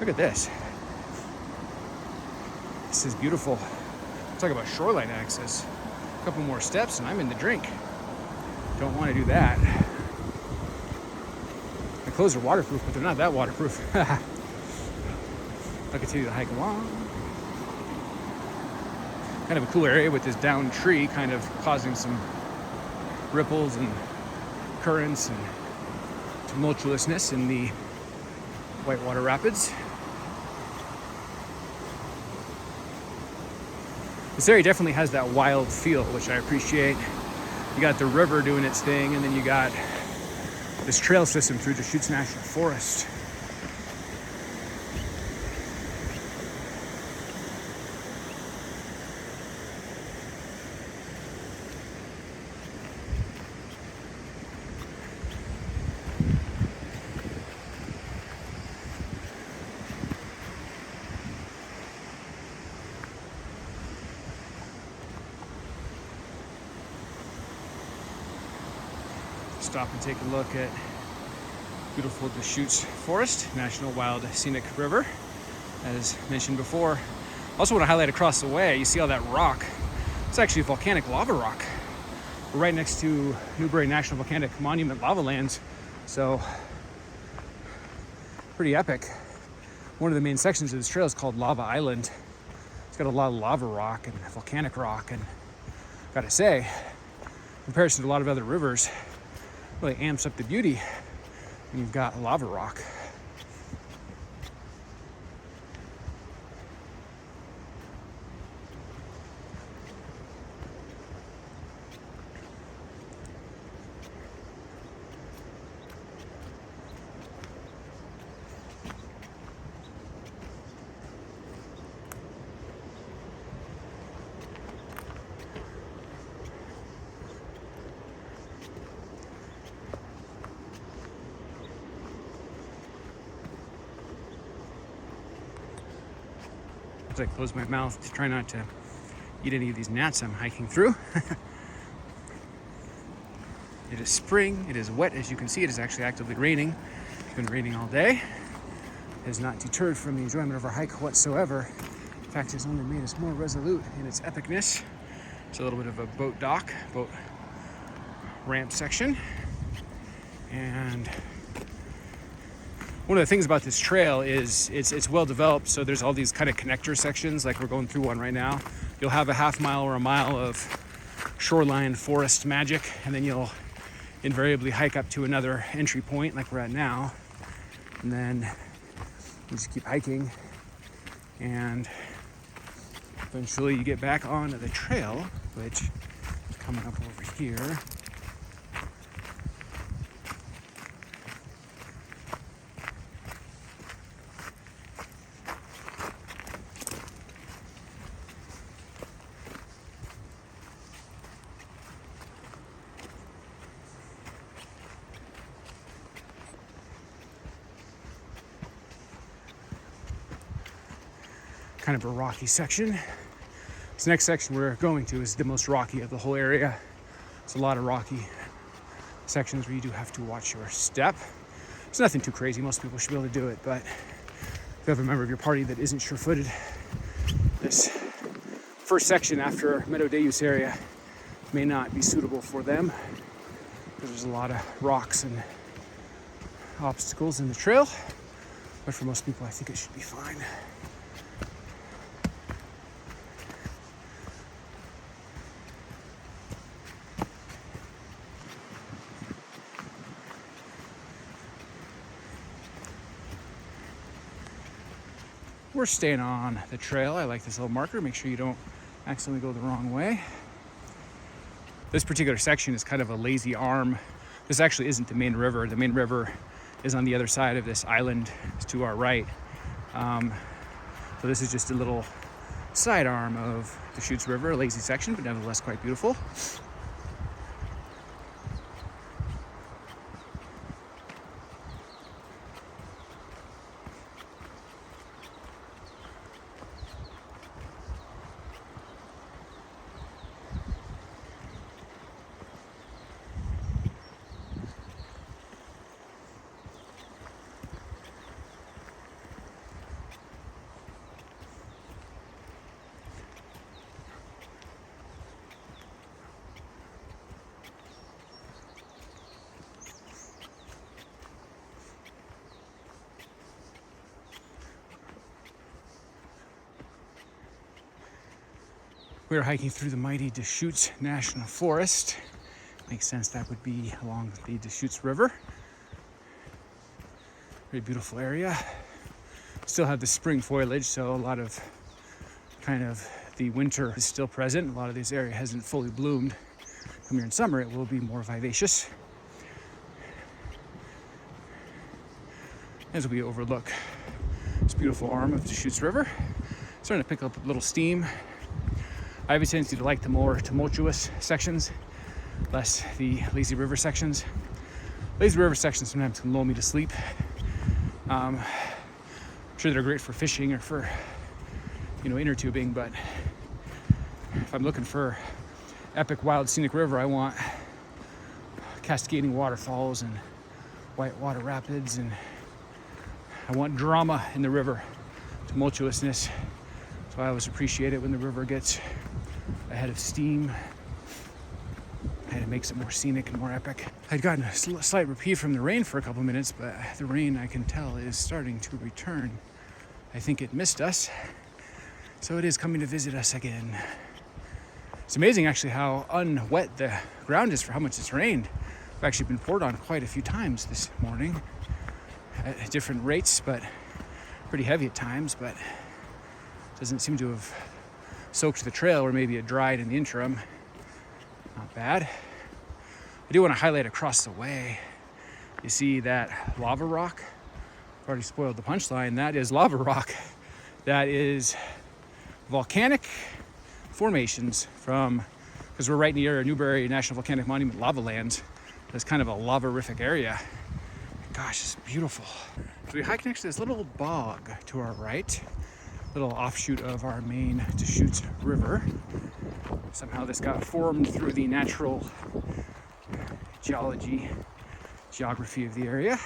Look at this. This is beautiful. Talk about shoreline access. A couple more steps and I'm in the drink. Don't want to do that. The clothes are waterproof, but they're not that waterproof. I'll continue to hike along. Kind of a cool area with this downed tree kind of causing some ripples and currents and tumultuousness in the Whitewater Rapids. This area definitely has that wild feel, which I appreciate. You got the river doing its thing, and then you got this trail system through Deschutes National Forest. Stop and take a look at beautiful Deschutes Forest, National Wild Scenic River, as mentioned before. Also want to highlight across the way, you see all that rock. It's actually volcanic lava rock. We're right next to Newberry National Volcanic Monument lava lands, so pretty epic. One of the main sections of this trail is called Lava Island. It's got a lot of lava rock and volcanic rock, and gotta say, in comparison to a lot of other rivers, really amps up the beauty when you've got lava rock. As I close my mouth to try not to eat any of these gnats I'm hiking through. It is spring, it is wet, as you can see. It is actually actively raining. It's been raining all day. It has not deterred from the enjoyment of our hike whatsoever. In fact, it's only made us more resolute in its epicness. It's a little bit of a boat dock, boat ramp section. And one of the things about this trail is it's well developed, so there's all these kind of connector sections, like we're going through one right now. You'll have a half mile or a mile of shoreline forest magic, and then you'll invariably hike up to another entry point like we're at now. And then you just keep hiking, and eventually you get back onto the trail, which is coming up over here. Kind of a rocky section. This next section we're going to is the most rocky of the whole area. It's a lot of rocky sections where you do have to watch your step. It's nothing too crazy. Most people should be able to do it, but if you have a member of your party that isn't sure-footed, this first section after Meadow Day Use Area may not be suitable for them because there's a lot of rocks and obstacles in the trail. But for most people, I think it should be fine. We're staying on the trail. I like this little marker. Make sure you don't accidentally go the wrong way. This particular section is kind of a lazy arm. This actually isn't the main river. The main river is on the other side of this island to our right. So this is just a little side arm of the Deschutes River, a lazy section, but nevertheless quite beautiful. We are hiking through the mighty Deschutes National Forest. Makes sense that would be along the Deschutes River. Very beautiful area. Still have the spring foliage, so a lot of kind of the winter is still present. A lot of this area hasn't fully bloomed. Come here in summer, it will be more vivacious. As we overlook this beautiful arm of the Deschutes River, starting to pick up a little steam. I have a tendency to like the more tumultuous sections, less the lazy river sections. Lazy river sections sometimes can lull me to sleep. I'm sure they're great for fishing or for, inner tubing, but if I'm looking for epic, wild, scenic river, I want cascading waterfalls and white water rapids, and I want drama in the river, tumultuousness. So I always appreciate it when the river gets ahead of steam and it makes it more scenic and more epic. I'd gotten a slight reprieve from the rain for a couple minutes, but the rain, I can tell, is starting to return. I think it missed us, so it is coming to visit us again. It's amazing actually how unwet the ground is for how much it's rained. I've actually been poured on quite a few times this morning at different rates, but pretty heavy at times, but doesn't seem to have soaked the trail, or maybe it dried in the interim. Not bad. I do want to highlight across the way. You see that lava rock? I've already spoiled the punchline. That is lava rock. That is volcanic formations because we're right near Newberry National Volcanic Monument lava lands. It's kind of a lava-rific area. Gosh, it's beautiful. So we hike next to this little bog to our right, little offshoot of our main Deschutes River. Somehow this got formed through the natural geography of the area,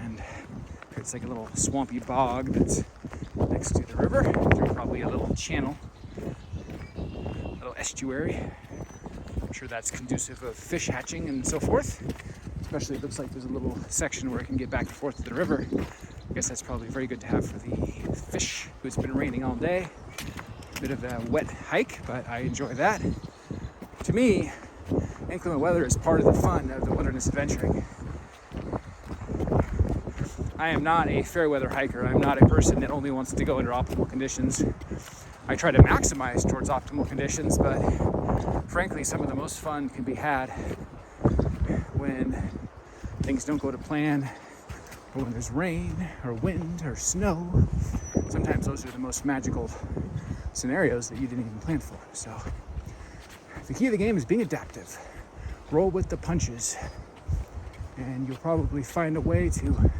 and it's like a little swampy bog that's next to the river through probably a little channel, a little estuary. I'm sure that's conducive of fish hatching and so forth. Especially it looks like there's a little section where it can get back and forth to the river. I guess that's probably very good to have for the fish. It's been raining all day. A bit of a wet hike, but I enjoy that. To me, inclement weather is part of the fun of the wilderness adventuring. I am not a fair weather hiker. I'm not a person that only wants to go under optimal conditions. I try to maximize towards optimal conditions, but frankly, some of the most fun can be had when things don't go to plan, or when there's rain or wind or snow. Sometimes those are the most magical scenarios that you didn't even plan for. So the key of the game is being adaptive. Roll with the punches, and you'll probably find a way to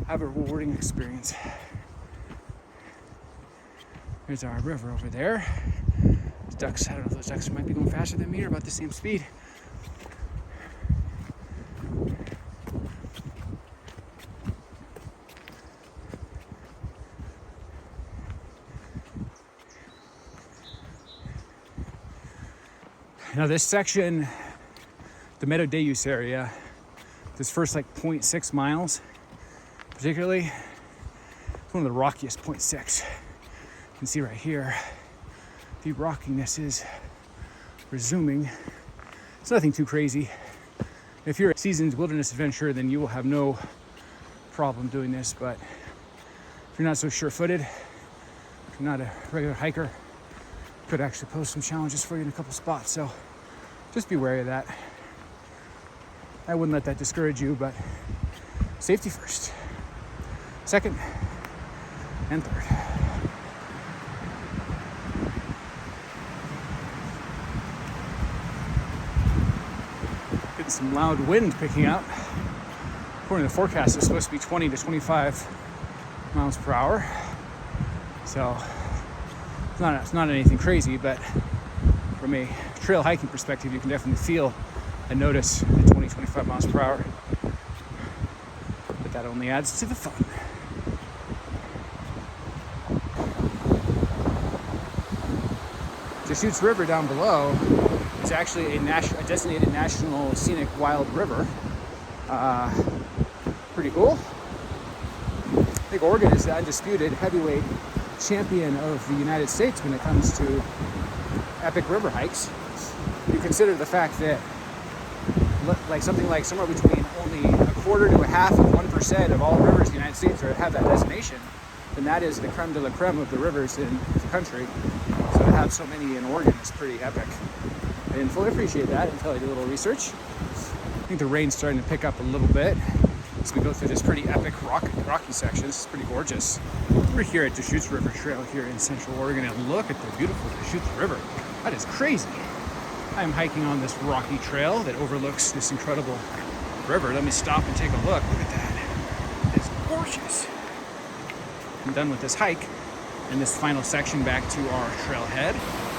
have a rewarding experience. There's our river over there. Those ducks, I don't know if those ducks might be going faster than me or about the same speed. Now this section, the Meadow Day Use Area, this first 0.6 miles, particularly, it's one of the rockiest 0.6. You can see right here, the rockiness is resuming. It's nothing too crazy. If you're a seasoned wilderness adventurer, then you will have no problem doing this, but if you're not so sure-footed, if you're not a regular hiker, could actually pose some challenges for you in a couple spots, so just be wary of that. I wouldn't let that discourage you, but safety first, second, and third. Getting some loud wind picking up. According to the forecast, it's supposed to be 20 to 25 miles per hour, so it's not anything crazy, but from a trail hiking perspective, you can definitely feel and notice the 20-25 miles per hour. But that only adds to the fun. Deschutes River down below is actually a designated national scenic wild river. Pretty cool. I think Oregon is the undisputed heavyweight champion of the United States when it comes to epic river hikes, you consider the fact that like something like somewhere between only a quarter to a half of 1% of all rivers in the United States have that designation, then that is the creme de la creme of the rivers in the country. So to have so many in Oregon is pretty epic. I didn't fully appreciate that until I did a little research. I think the rain's starting to pick up a little bit as we go through this pretty epic rocky section. This is pretty gorgeous. We're here at Deschutes River Trail here in Central Oregon, and look at the beautiful Deschutes River. That is crazy. I'm hiking on this rocky trail that overlooks this incredible river. Let me stop and take a look. Look at that. It's gorgeous. I'm done with this hike and this final section back to our trailhead.